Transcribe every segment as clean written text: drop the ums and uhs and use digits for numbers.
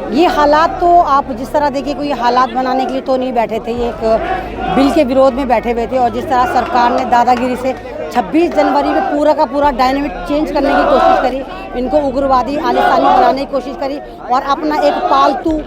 ये हालात तो आप जिस तरह देखिए, कोई हालात बनाने के लिए तो नहीं बैठे थे, ये एक बिल के विरोध में बैठे हुए थे। और जिस तरह सरकार ने दादागिरी से 26 जनवरी में पूरा का पूरा डायनामिक चेंज करने की कोशिश करी, इनको उग्रवादी आलिशानी बनाने की कोशिश करी और अपना एक पालतू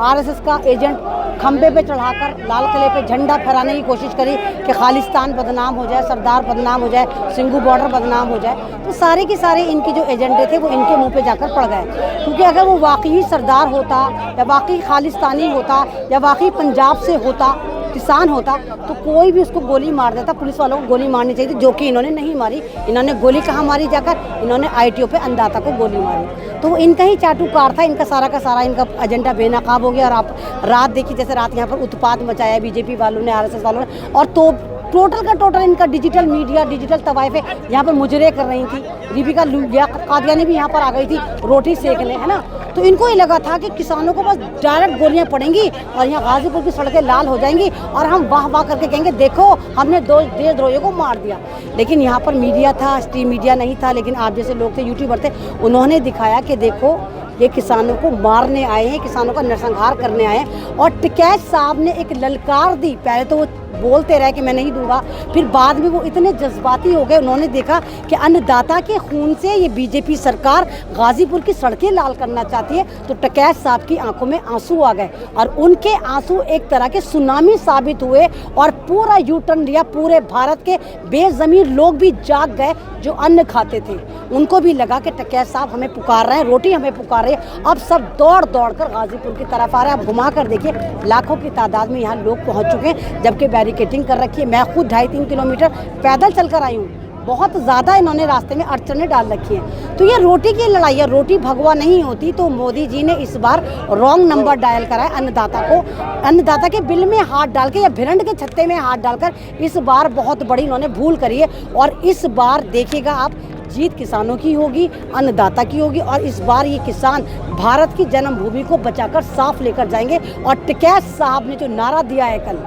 आरएसएस का एजेंट खंबे पे चढ़ाकर लाल किले पे झंडा फहराने की कोशिश करी कि खालिस्तान बदनाम हो जाए, सरदार बदनाम हो जाए, सिंघू बॉर्डर बदनाम हो जाए। तो सारे के सारे इनके जो एजेंडे थे वो इनके मुंह पे जाकर पड़ गए। क्योंकि अगर वो वाकई सरदार होता या वाकई खालिस्तानी होता या वाकई पंजाब से होता, किसान होता, तो कोई भी उसको गोली मार देता। पुलिस वालों को गोली मारनी चाहिए थी, जो कि इन्होंने नहीं मारी। इन्होंने गोली कहाँ मारी जाकर? इन्होंने आईटीओ पे अन्नदाता को गोली मारी। तो इनका ही चाटुकार था, इनका सारा इनका एजेंडा बेनकाब हो गया। और आप रात देखिए, जैसे रात यहाँ पर उत्पात मचाया बीजेपी वालों ने, आरएसएस वालों ने, और तो टोटल का टोटल इनका डिजिटल मीडिया, डिजिटल तवाइफे यहाँ पर मुजरे कर रही थी। दीपिका कादियानी भी यहाँ पर आ गई थी रोटी सेकने, है ना। तो इनको ये लगा था कि किसानों को बस डायरेक्ट गोलियां पड़ेंगी और यहाँ गाजीपुर की सड़कें लाल हो जाएंगी और हम वाह वाह करके कहेंगे देखो हमने देशद्रोहियों को मार दिया। लेकिन यहाँ पर मीडिया था, स्ट्रीम मीडिया नहीं था, लेकिन आप जैसे लोग थे, यूट्यूबर थे, उन्होंने दिखाया कि देखो ये किसानों को मारने आए हैं, किसानों का नरसंहार करने आए हैं। और टिकैत साहब ने एक ललकार दी। पहले तो वो बोलते रहे कि मैं नहीं दूंगा, फिर बाद में वो इतने जज्बाती हो गए, उन्होंने देखा कि अन्नदाता के खून से ये बीजेपी सरकार गाजीपुर की सड़कें लाल करना चाहती है। तो टिकैत साहब की आंखों में आंसू आ गए और उनके आंसू एक तरह के सुनामी साबित हुए और पूरा यू टर्न लिया। पूरे भारत के बेज़मीर लोग भी जाग गए जो अन्न खाते थे। उनको भी लगा कि टिकैत साहब हमें पुकार रहे हैं, रोटी हमें पुकार रहे हैं। अब सब दौड़ दौड़ कर गाजीपुर की तरफ आ रहे हैं। अब घुमा कर देखिए, लाखों की तादाद में यहाँ लोग पहुँच चुके हैं, जबकि बैरिकेटिंग कर रखी है। मैं खुद 2.5-3 किलोमीटर पैदल चल कर आई हूँ। बहुत ज़्यादा इन्होंने रास्ते में अड़चनें डाल रखी हैं। तो ये रोटी की लड़ाई है, रोटी भगवा नहीं होती। तो मोदी जी ने इस बार रॉन्ग नंबर डायल करा है अन्नदाता को। अन्नदाता के बिल में हाथ डाल के या भिरंड के छत्ते में हाथ डालकर इस बार बहुत बड़ी इन्होंने भूल करी है। और इस बार देखिएगा आप, जीत किसानों की होगी, अन्नदाता की होगी। और इस बार ये किसान भारत की जन्मभूमि को बचाकर साफ लेकर जाएंगे। और टिकैत साहब ने जो नारा दिया है कल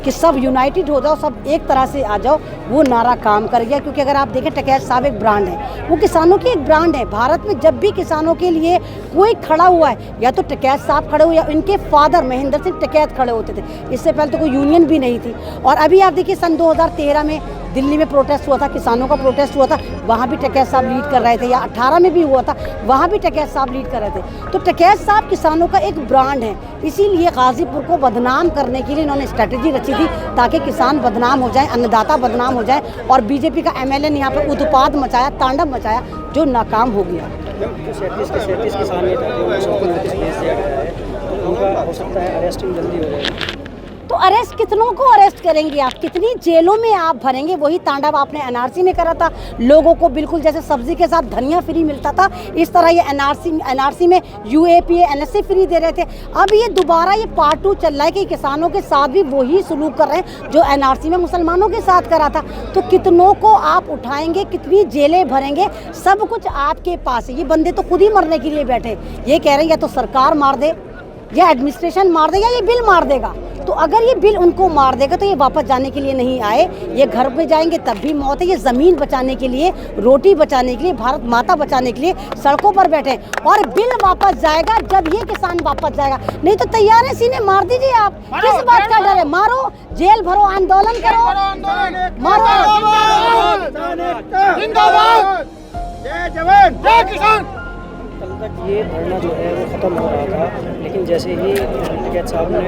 कि सब यूनाइटेड हो जाओ, सब एक तरह से आ जाओ, वो नारा काम कर गया। क्योंकि अगर आप देखें, टिकैत साहब एक ब्रांड है, वो किसानों की एक ब्रांड है। भारत में जब भी किसानों के लिए कोई खड़ा हुआ है, या तो टिकैत साहब खड़े हुए या इनके फादर महेंद्र सिंह टिकैत खड़े होते थे। इससे पहले तो कोई यूनियन भी नहीं थी। और अभी आप देखिए, सन 2013 में दिल्ली में प्रोटेस्ट हुआ था, किसानों का प्रोटेस्ट हुआ था, वहाँ भी टिकैत साहब लीड कर रहे थे। या 18 में भी हुआ था, वहाँ भी टिकैत साहब लीड कर रहे थे। तो टिकैत साहब किसानों का एक ब्रांड है। इसीलिए गाजीपुर को बदनाम करने के लिए इन्होंने स्ट्रेटेजी रची थी, ताकि किसान बदनाम हो जाए, अन्नदाता बदनाम हो जाए। और बीजेपी का एमएलए ने यहाँ पर उत्पात मचाया, तांडव मचाया, जो नाकाम हो गया। 37 किसान नेता थे, उनको नोटिस भेज दिया गया है, तो उनका हो सकता है अरेस्टिंग जल्दी हो जाए। तो अरेस्ट कितनों को अरेस्ट करेंगे आप? कितनी जेलों में आप भरेंगे? वही तांडव आपने एनआरसी में करा था। लोगों को बिल्कुल जैसे सब्जी के साथ धनिया फ्री मिलता था, इस तरह ये एनआरसी में यूएपीए एनएससी फ्री दे रहे थे। अब ये दोबारा ये पार्ट 2 चल रहा है कि किसानों के साथ भी वही सलूक कर रहे हैं जो एनआरसी में मुसलमानों के साथ करा था। तो कितनों को आप उठाएंगे, कितनी जेलें भरेंगे? सब कुछ आपके पास है। ये बंदे तो खुद ही मरने के लिए बैठे। ये कह रहे हैं या तो सरकार मार दे, या एडमिनिस्ट्रेशन मार दे, या ये बिल मार देगा। तो अगर ये बिल उनको मार देगा तो ये वापस जाने के लिए नहीं आए, ये घर पे जाएंगे तब भी मौत है। ये ज़मीन बचाने के लिए, रोटी बचाने के लिए, भारत माता बचाने के लिए सड़कों पर बैठे। और बिल वापस जाएगा जब ये किसान वापस जाएगा, नहीं तो तैयार है सीने मार दीजिए आप। किस बात का डर है? मारो, जेल भरो, आंदोलन करो, मारो। जय जवान जय किसान। कल तक ये धरना जो है वो ख़त्म हो रहा था, लेकिन जैसे ही टिकैत साहब ने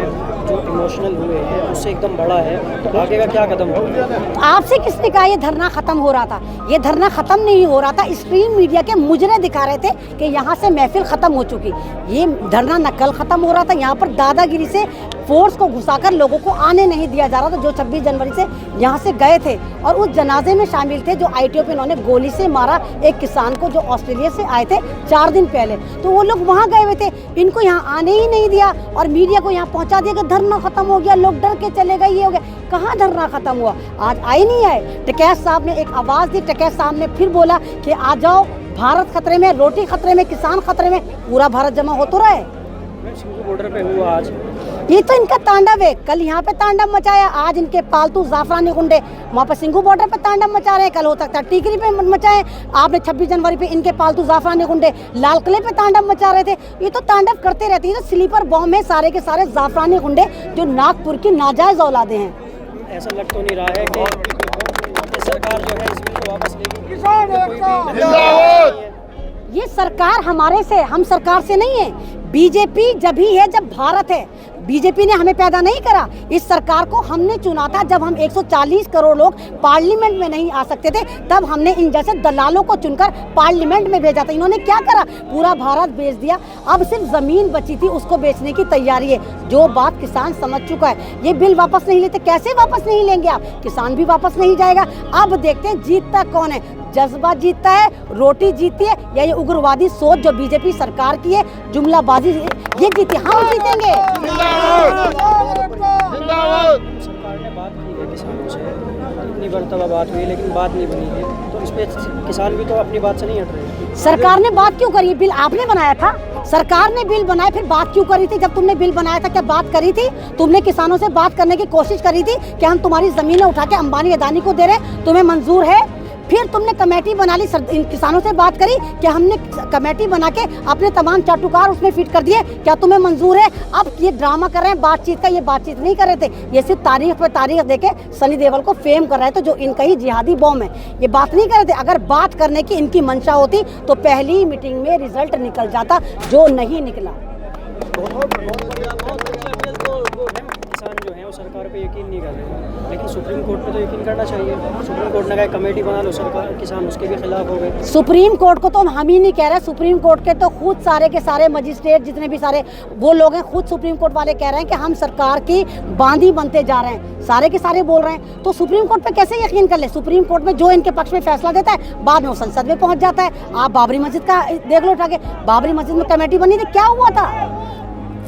जो इमोशनल हुए हैं उससे एकदम बड़ा है, तो आगे का क्या कदम होगा? आपसे किसने कहा ये धरना खत्म हो रहा था? ये धरना खत्म नहीं हो रहा था। स्ट्रीम मीडिया के मुजरे दिखा रहे थे कि यहाँ से महफिल खत्म हो चुकी। ये धरना न कल खत्म हो रहा था, यहाँ पर दादागिरी से फोर्स को घुसाकर लोगों को आने नहीं दिया जा रहा था, जो 26 जनवरी से यहाँ से गए थे। और उस जनाजे में शामिल थे जो आईटीओ पे इन्होंने गोली से मारा एक किसान को, जो ऑस्ट्रेलिया से आए थे 4 दिन पहले। तो वो लोग वहाँ गए हुए थे, इनको यहाँ आने ही नहीं दिया और मीडिया को यहाँ पहुँचा दिया कि धरना खत्म हो गया, लोग डर के चले गए, ये हो गया। कहाँ धरना खत्म हुआ? आज आए नहीं आए। टिकैत साहब ने एक आवाज़ दी, टिकैत साहब ने फिर बोला कि आ जाओ, भारत खतरे में, रोटी खतरे में, किसान खतरे में, पूरा भारत जमा हो तो रहा है। सिंघू बॉर्डर पे हुआ आज ये तो इनका तांडव है। कल यहाँ पे तांडव मचाया, आज इनके पालतू जाफरानी गुंडे वहाँ पर सिंघू बॉर्डर पे तांडव मचा रहे हैं, कल हो सकता है टिकरी पे मचाए। आपने 26 जनवरी पे इनके पालतू जाफरानी गुंडे लाल किले पे तांडव मचा रहे थे। ये तो तांडव करते रहते हैं। तो स्लीपर बॉम्ब है सारे के सारे जाफरानी गुंडे जो नागपुर की नाजायज औलादे हैं। ऐसा लग तो नहीं रहा है कि सरकार जो है इस बिल को वापस लेगी? किसान कोई भी जिंदाबाद। ये सरकार हमारे से, हम सरकार से नहीं है। बीजेपी जब ही है जब भारत है। बीजेपी ने हमें पैदा नहीं करा, इस सरकार को हमने चुना था। जब हम 140 करोड़ लोग पार्लियामेंट में नहीं आ सकते थे, तब हमने इन जैसे दलालों को चुनकर पार्लियामेंट में भेजा था। इन्होंने क्या करा? पूरा भारत बेच दिया। अब सिर्फ जमीन बची थी, उसको बेचने की तैयारी है, जो बात किसान समझ चुका है। ये बिल वापस नहीं लेते। कैसे वापस नहीं लेंगे आप? किसान भी वापस नहीं जाएगा। अब देखते हैं जीतता कौन है। जज्बा जीतता है, रोटी जीती है, या ये उग्रवादी सोच जो बीजेपी सरकार की है, जुमलाबाजी, ये जीती। हम जीतेंगे। सरकार ने बात की है किसानों से, इतनी मरतबा बात हुई लेकिन बात नहीं बनी है, तो इसमें किसान भी तो अपनी बात से नहीं हट रहे। सरकार ने बात क्यों करी? बिल आपने बनाया था, सरकार ने बिल बनाया, फिर बात क्यों करी थी? जब तुमने बिल बनाया था क्या बात करी थी? तुमने किसानों से बात करने की कोशिश करी थी कि हम तुम्हारी जमीनें उठा के अंबानी अदानी को दे रहे, तुम्हें मंजूर है? फिर तुमने कमेटी बना ली, इन किसानों से बात करी कि हमने कमेटी बना के अपने तमाम चाटुकार उसमें फिट कर दिए, क्या तुम्हें मंजूर है? अब ये ड्रामा कर रहे हैं बातचीत का। ये बातचीत नहीं कर रहे थे, ये सिर्फ तारीख पे तारीख देके सनी देओल को फेम कर रहे थे, जो इनका ही जिहादी बॉम्ब है। ये बात नहीं कर रहे थे। अगर बात करने की इनकी मंशा होती तो पहली मीटिंग में रिजल्ट निकल जाता, जो नहीं निकला। किसान जो है वो सरकार पे यकीन नहीं कर रहे हैं, लेकिन सुप्रीम कोर्ट पे तो यकीन करना चाहिए। सुप्रीम कोर्ट ने कहा कमेटी बना लो, सरकार किसान उसके भी खिलाफ हो गए। सुप्रीम कोर्ट को तो हम ही नहीं कह रहे, सुप्रीम कोर्ट के तो खुद सारे के सारे मजिस्ट्रेट जितने भी सारे वो लोग हैं, खुद सुप्रीम कोर्ट वाले कह रहे हैं कि हम सरकार की बांदी बनते जा रहे हैं। सारे के सारे बोल रहे हैं, तो सुप्रीम कोर्ट पे कैसे यकीन कर ले? सुप्रीम कोर्ट में जो इनके पक्ष में फैसला देता है, बाद में वो संसद में पहुंच जाता है। आप बाबरी मस्जिद का देख लो उठा के, बाबरी मस्जिद में कमेटी बनी थी, क्या हुआ था?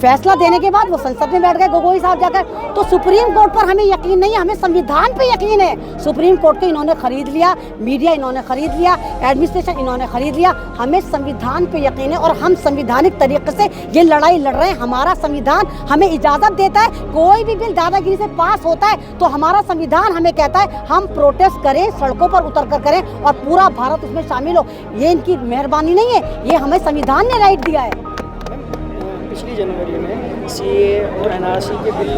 फैसला देने के बाद वो संसद में बैठ गए गोगोई साहब जाकर। तो सुप्रीम कोर्ट पर हमें यकीन नहीं है, हमें संविधान पे यकीन है। सुप्रीम कोर्ट को इन्होंने खरीद लिया, मीडिया इन्होंने खरीद लिया, एडमिनिस्ट्रेशन इन्होंने खरीद लिया। हमें संविधान पे यकीन है और हम संवैधानिक तरीके से ये लड़ाई लड़ रहे हैं। हमारा संविधान हमें इजाज़त देता है। कोई भी बिल दादागिरी से पास होता है तो हमारा संविधान हमें कहता है हम प्रोटेस्ट करें, सड़कों पर उतर कर करें और पूरा भारत उसमें शामिल हो। ये इनकी मेहरबानी नहीं है, ये हमें संविधान ने राइट दिया है। पिछली जनवरी में सीए और एनआरसी के बिल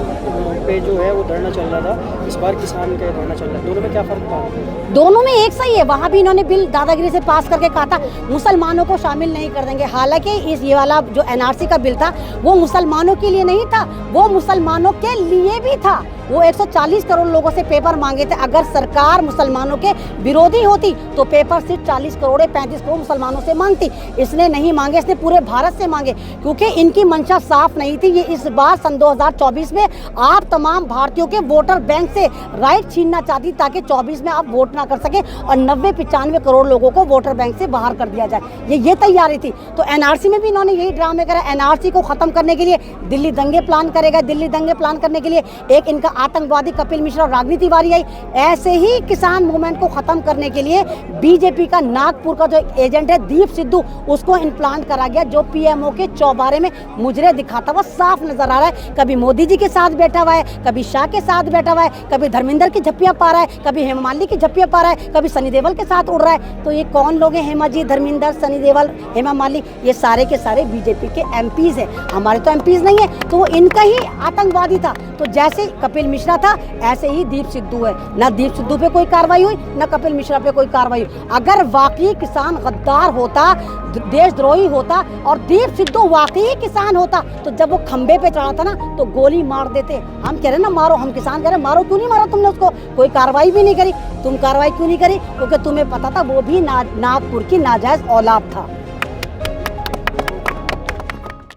पे जो है वो धरना चल रहा था, इस बार किसान का धरना चल रहा है, दोनों में क्या फ़र्क था? दोनों में एक सही है। वहाँ भी इन्होंने बिल दादागिरी से पास करके कहा था मुसलमानों को शामिल नहीं कर देंगे। हालांकि ये वाला जो एनआरसी का बिल था वो मुसलमानों के लिए नहीं था, वो मुसलमानों के लिए भी था। वो 140 करोड़ लोगों से पेपर मांगे थे। अगर सरकार मुसलमानों के विरोधी होती तो पेपर सिर्फ 40 करोड़ 35 करोड़ मुसलमानों से मांगती। इसने नहीं मांगे, इसने पूरे भारत से मांगे, क्योंकि इनकी मंशा साफ नहीं थी। ये इस बार सन 2024 में आप तमाम भारतीयों के वोटर बैंक से राइट छीनना चाहती, ताकि 24 में आप वोट ना कर सके और 90-95 करोड़ लोगों को वोटर बैंक से बाहर कर दिया जाए। ये तैयारी थी। तो एनआरसी में भी इन्होंने यही ड्रामे करा। एनआरसी को खत्म करने के लिए दिल्ली दंगे प्लान करेगा। दिल्ली दंगे प्लान करने के लिए एक इनका आतंकवादी कपिल मिश्रा और रागनी तिवारी आई। ऐसे ही किसान मूवमेंट को खत्म करने के लिए बीजेपी का नागपुर का जो एजेंट है दीप सिद्धू, उसको इम्प्लांट करा गया, जो पीएमओ के चौबारे में मुजरे दिखाता हुआ साफ नजर आ रहा है। कभी मोदी जी के साथ बैठा हुआ है, कभी शाह के साथ बैठा हुआ है, कभी धर्मेंद्र की झप्पियां पा रहा है, कभी हेमा मालिनी की झप्पियां पा रहा है, कभी सनी देओल के साथ उड़ रहा है। तो ये कौन लोग हैं? हेमा जी, धर्मेंद्र, सनी देओल, हेमा मालिनी, ये सारे के सारे बीजेपी के एमपीज हैं। हमारे तो एमपीज नहीं है, तो वो इनका ही आतंकवादी था। तो जैसे कपिल मिश्रा था ऐसे ही दीप सिद्धू है। ना दीप सिद्धू पे कोई कार्रवाई हुई, ना कपिल मिश्रा पे कोई कार्रवाई हुई। अगर वाकई किसान गद्दार होता, देशद्रोही होता और दीप सिद्धू वाकई किसान होता, तो जब वो खंबे पे चढ़ा था ना तो गोली मार देते। हम कह रहे ना मारो, हम किसान कह रहे मारो, क्यों नहीं मारा तुमने उसको? कोई कार्रवाई भी नहीं करी। तुम कार्रवाई क्यों नहीं करी? क्योंकि तुम्हें पता था वो भी नागपुर की नाजायज औलाद था।